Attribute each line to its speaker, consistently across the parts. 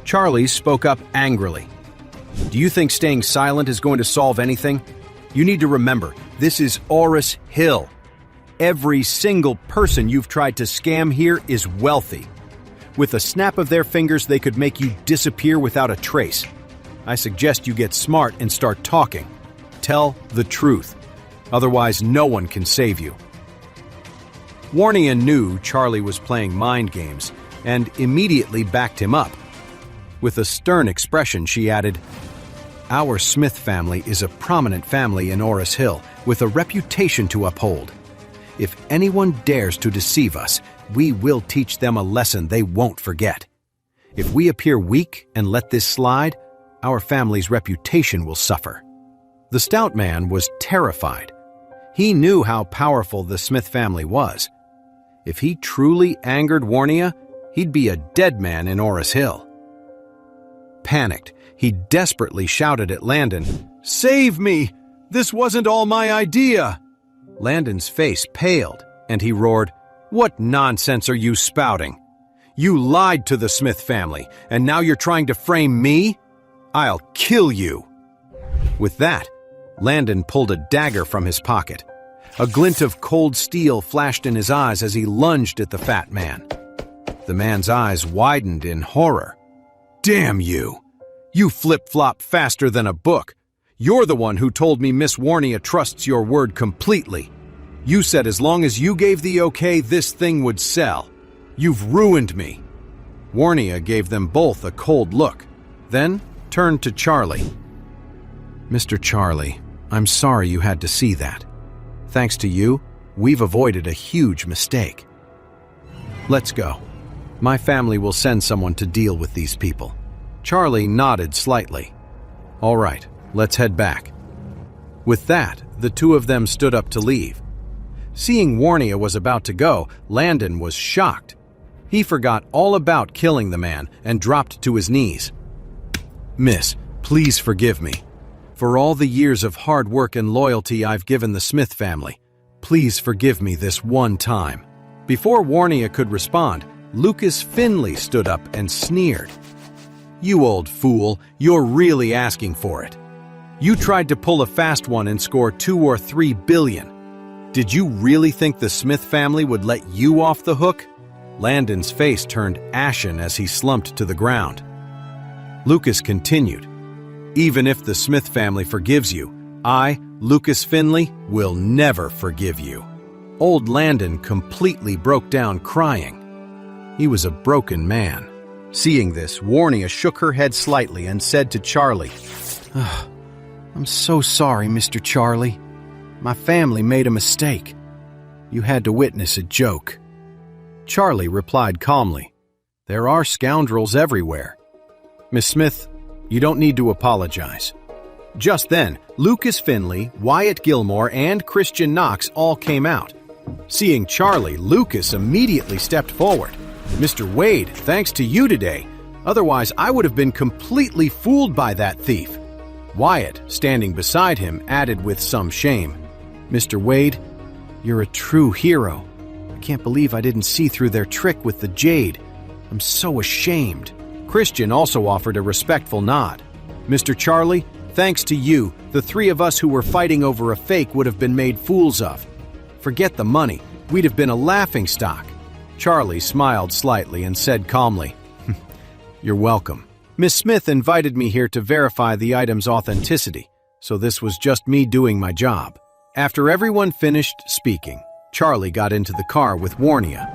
Speaker 1: Charlie spoke up angrily. Do you think staying silent is going to solve anything? You need to remember, this is Oris Hill. Every single person you've tried to scam here is wealthy. With a snap of their fingers, they could make you disappear without a trace. I suggest you get smart and start talking. Tell the truth. Otherwise, no one can save you. Warnia knew Charlie was playing mind games and immediately backed him up. With a stern expression, she added, "Our Smith family is a prominent family in Oris Hill with a reputation to uphold. If anyone dares to deceive us, we will teach them a lesson they won't forget. If we appear weak and let this slide, our family's reputation will suffer." The stout man was terrified. He knew how powerful the Smith family was. If he truly angered Warnia, he'd be a dead man in Oris Hill. Panicked, he desperately shouted at Landon, "Save me! This wasn't all my idea!" Landon's face paled, and he roared, "What nonsense are you spouting? You lied to the Smith family, and now you're trying to frame me? I'll kill you!" With that, Landon pulled a dagger from his pocket. A glint of cold steel flashed in his eyes as he lunged at the fat man. The man's eyes widened in horror. "Damn you! You flip-flop faster than a book. You're the one who told me Miss Warnia trusts your word completely. You said as long as you gave the okay, this thing would sell. You've ruined me." Warnia gave them both a cold look, then turned to Charlie. "Mr. Charlie, I'm sorry you had to see that. Thanks to you, we've avoided a huge mistake. Let's go. My family will send someone to deal with these people." Charlie nodded slightly. "All right, let's head back." With that, the two of them stood up to leave. Seeing Warnia was about to go, Landon was shocked. He forgot all about killing the man and dropped to his knees. "Miss, please forgive me. For all the years of hard work and loyalty I've given the Smith family, please forgive me this one time." Before Warnia could respond, Lucas Finley stood up and sneered. "You old fool, you're really asking for it. You tried to pull a fast one and score 2 or 3 billion. Did you really think the Smith family would let you off the hook?" Landon's face turned ashen as he slumped to the ground. Lucas continued, "Even if the Smith family forgives you, I, Lucas Finley, will never forgive you." Old Landon completely broke down crying. He was a broken man. Seeing this, Warnia shook her head slightly and said to Charlie, "I'm so sorry, Mr. Charlie. My family made a mistake. You had to witness a joke." Charlie replied calmly, "There are scoundrels everywhere. Miss Smith, you don't need to apologize." Just then, Lucas Finley, Wyatt Gilmore, and Christian Knox all came out. Seeing Charlie, Lucas immediately stepped forward. "Mr. Wade, thanks to you today. Otherwise, I would have been completely fooled by that thief." Wyatt, standing beside him, added with some shame, "Mr. Wade, you're a true hero. I can't believe I didn't see through their trick with the jade. I'm so ashamed." Christian also offered a respectful nod. "Mr. Charlie, thanks to you, the three of us who were fighting over a fake would have been made fools of. Forget the money, we'd have been a laughingstock." Charlie smiled slightly and said calmly, "You're welcome. Miss Smith invited me here to verify the item's authenticity, so this was just me doing my job." After everyone finished speaking, Charlie got into the car with Warnia.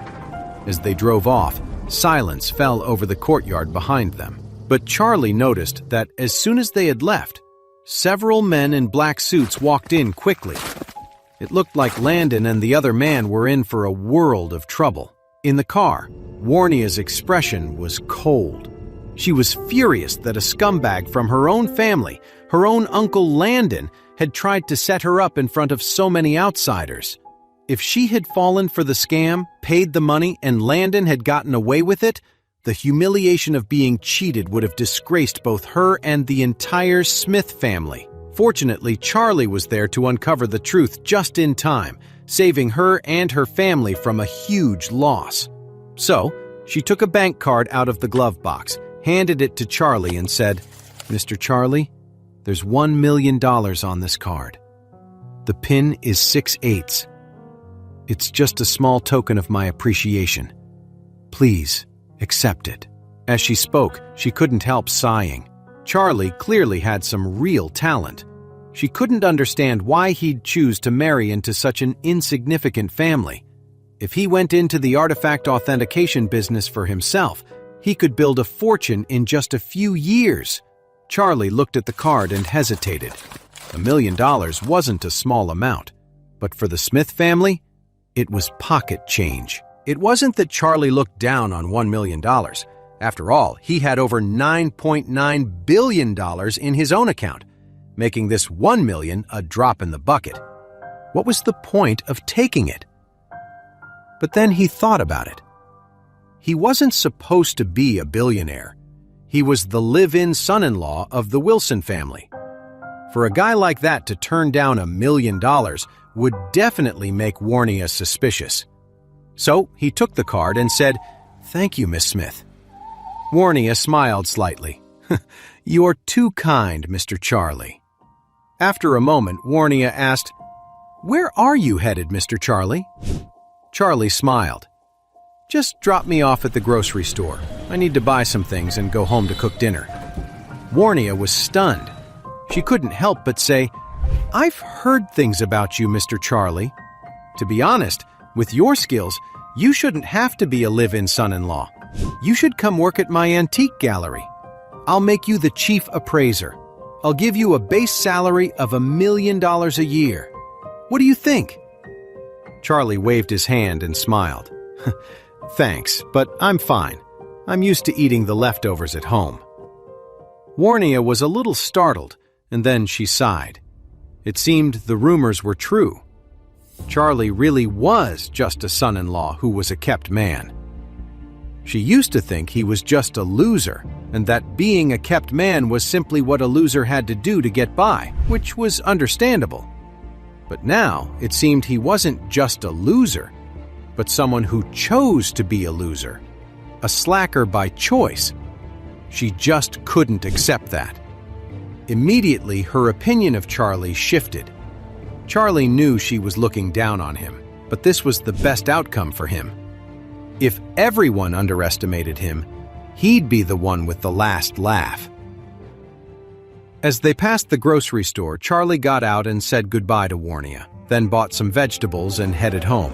Speaker 1: As they drove off, silence fell over the courtyard behind them. But Charlie noticed that as soon as they had left, several men in black suits walked in quickly. It looked like Landon and the other man were in for a world of trouble. In the car, Warnia's expression was cold. She was furious that a scumbag from her own family, her own Uncle Landon, had tried to set her up in front of so many outsiders. If she had fallen for the scam, paid the money, and Landon had gotten away with it, the humiliation of being cheated would have disgraced both her and the entire Smith family. Fortunately, Charlie was there to uncover the truth just in time, saving her and her family from a huge loss. So, she took a bank card out of the glove box, handed it to Charlie and said, "Mr. Charlie, there's $1 million on this card. The pin is 6/8. It's just a small token of my appreciation. Please, accept it." As she spoke, she couldn't help sighing. Charlie clearly had some real talent. She couldn't understand why he'd choose to marry into such an insignificant family. If he went into the artifact authentication business for himself, he could build a fortune in just a few years. Charlie looked at the card and hesitated. $1 million wasn't a small amount, but for the Smith family, it was pocket change. It wasn't that Charlie looked down on $1 million. After all, he had over $9.9 billion in his own account, making this $1 million a drop in the bucket. What was the point of taking it? But then he thought about it. He wasn't supposed to be a billionaire. He was the live-in son-in-law of the Wilson family. For a guy like that to turn down $1 million would definitely make Warnia suspicious. So he took the card and said, "Thank you, Miss Smith." Warnia smiled slightly. "You're too kind, Mr. Charlie." After a moment, Warnia asked, "Where are you headed, Mr. Charlie?" Charlie smiled. "Just drop me off at the grocery store. I need to buy some things and go home to cook dinner." Warnia was stunned. She couldn't help but say, "I've heard things about you, Mr. Charlie. To be honest, with your skills, you shouldn't have to be a live-in son-in-law. You should come work at my antique gallery. I'll make you the chief appraiser. I'll give you a base salary of $1 million a year. What do you think?" Charlie waved his hand and smiled. "Thanks, but I'm fine. I'm used to eating the leftovers at home." Warnia was a little startled, and then she sighed. It seemed the rumors were true. Charlie really was just a son-in-law who was a kept man. She used to think he was just a loser, and that being a kept man was simply what a loser had to do to get by, which was understandable. But now it seemed he wasn't just a loser, but someone who chose to be a loser, a slacker by choice. She just couldn't accept that. Immediately, her opinion of Charlie shifted. Charlie knew she was looking down on him, but this was the best outcome for him. If everyone underestimated him, he'd be the one with the last laugh. As they passed the grocery store, Charlie got out and said goodbye to Warnia, then bought some vegetables and headed home.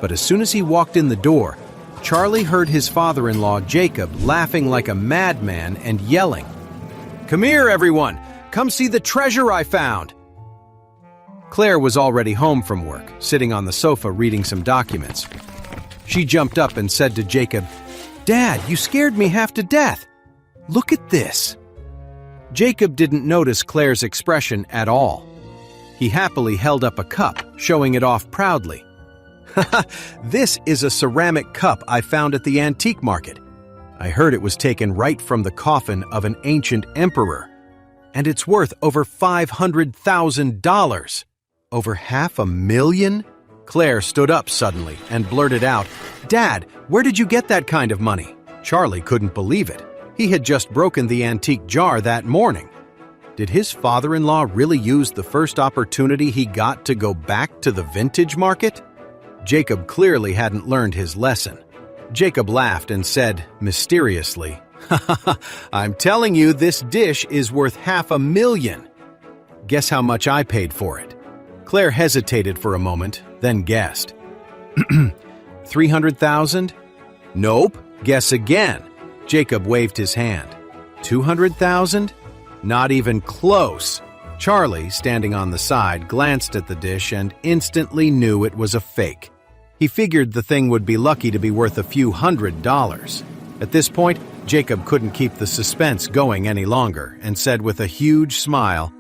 Speaker 1: But as soon as he walked in the door, Charlie heard his father-in-law Jacob laughing like a madman and yelling, "Come here, everyone! Come see the treasure I found!" Claire was already home from work, sitting on the sofa reading some documents. She jumped up and said to Jacob, "Dad, you scared me half to death. Look at this." Jacob didn't notice Claire's expression at all. He happily held up a cup, showing it off proudly. "This is a ceramic cup I found at the antique market. I heard it was taken right from the coffin of an ancient emperor, and it's worth over $500,000. Over $500,000? Claire stood up suddenly and blurted out, "Dad, where did you get that kind of money?" Charlie couldn't believe it. He had just broken the antique jar that morning. Did his father-in-law really use the first opportunity he got to go back to the vintage market? Jacob clearly hadn't learned his lesson. Jacob laughed and said, mysteriously, "I'm telling you, this dish is worth $500,000. Guess how much I paid for it?" Claire hesitated for a moment, then guessed. $300,000? Nope. Guess again. Jacob waved his hand. $200,000? Not even close. Charlie, standing on the side, glanced at the dish and instantly knew it was a fake. He figured the thing would be lucky to be worth a few $100s. At this point, Jacob couldn't keep the suspense going any longer and said with a huge smile,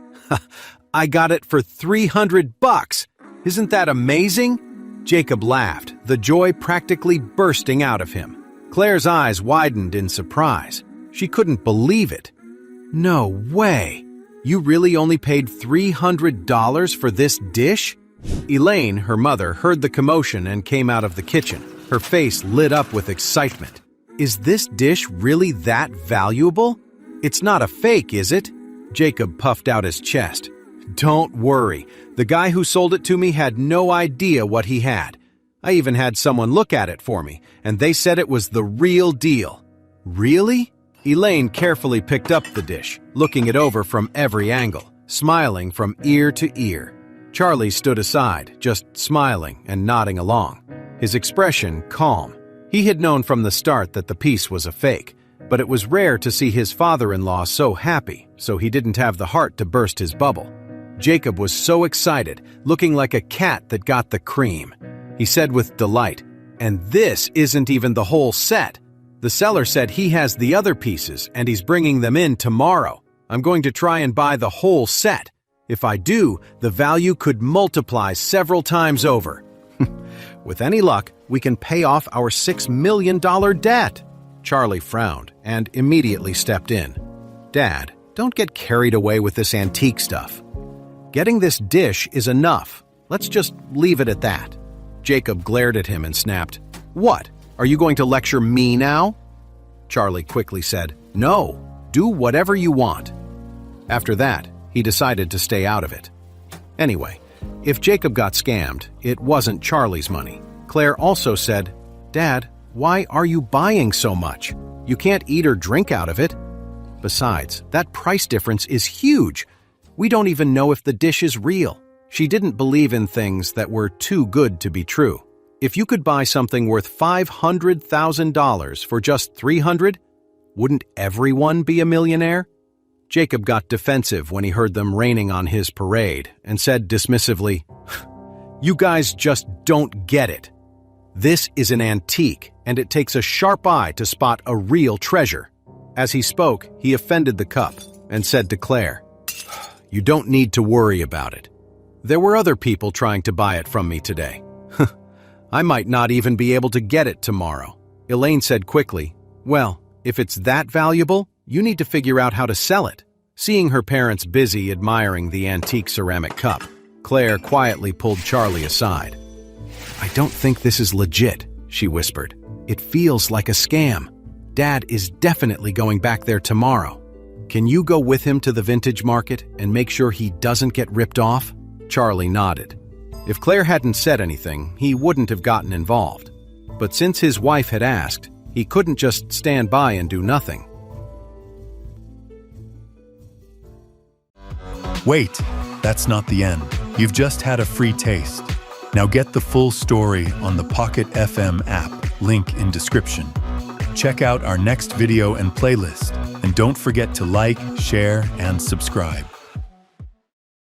Speaker 1: "I got it for $300. Isn't that amazing?" Jacob laughed, the joy practically bursting out of him. Claire's eyes widened in surprise. She couldn't believe it. "No way! You really only paid $300 for this dish?" Elaine, her mother, heard the commotion and came out of the kitchen. Her face lit up with excitement. Is this dish really that valuable? It's not a fake, is it? Jacob puffed out his chest. Don't worry. The guy who sold it to me had no idea what he had. I even had someone look at it for me, and they said it was the real deal. Really? Elaine carefully picked up the dish, looking it over from every angle, smiling from ear to ear. Charlie stood aside, just smiling and nodding along, his expression calm. He had known from the start that the piece was a fake, but it was rare to see his father-in-law so happy, so he didn't have the heart to burst his bubble. Jacob was so excited, looking like a cat that got the cream. He said with delight, "And this isn't even the whole set. The seller said he has the other pieces and he's bringing them in tomorrow. I'm going to try and buy the whole set. If I do, the value could multiply several times over. With any luck, we can pay off our $6 million debt." Charlie frowned and immediately stepped in. "Dad, don't get carried away with this antique stuff. Getting this dish is enough. Let's just leave it at that." Jacob glared at him and snapped, "What? Are you going to lecture me now?" Charlie quickly said, "No, do whatever you want." After that, he decided to stay out of it. Anyway, if Jacob got scammed, it wasn't Charlie's money. Claire also said, "Dad, why are you buying so much? You can't eat or drink out of it. Besides, that price difference is huge. We don't even know if the dish is real." She didn't believe in things that were too good to be true. If you could buy something worth $500,000 for just $300,000, wouldn't everyone be a millionaire? Jacob got defensive when he heard them raining on his parade and said dismissively, "You guys just don't get it. This is an antique, and it takes a sharp eye to spot a real treasure." As he spoke, he offended the cup and said to Claire, "You don't need to worry about it. There were other people trying to buy it from me today. I might not even be able to get it tomorrow." Elaine said quickly, "Well, if it's that valuable, you need to figure out how to sell it." Seeing her parents busy admiring the antique ceramic cup, Claire quietly pulled Charlie aside. "I don't think this is legit," she whispered. "It feels like a scam. Dad is definitely going back there tomorrow. Can you go with him to the vintage market and make sure he doesn't get ripped off?" Charlie nodded. If Claire hadn't said anything, he wouldn't have gotten involved. But since his wife had asked, he couldn't just stand by and do nothing.
Speaker 2: Wait, that's not the end. You've just had a free taste. Now get the full story on the Pocket FM app, link in description. Check out our next video and playlist, and don't forget to like, share, and subscribe.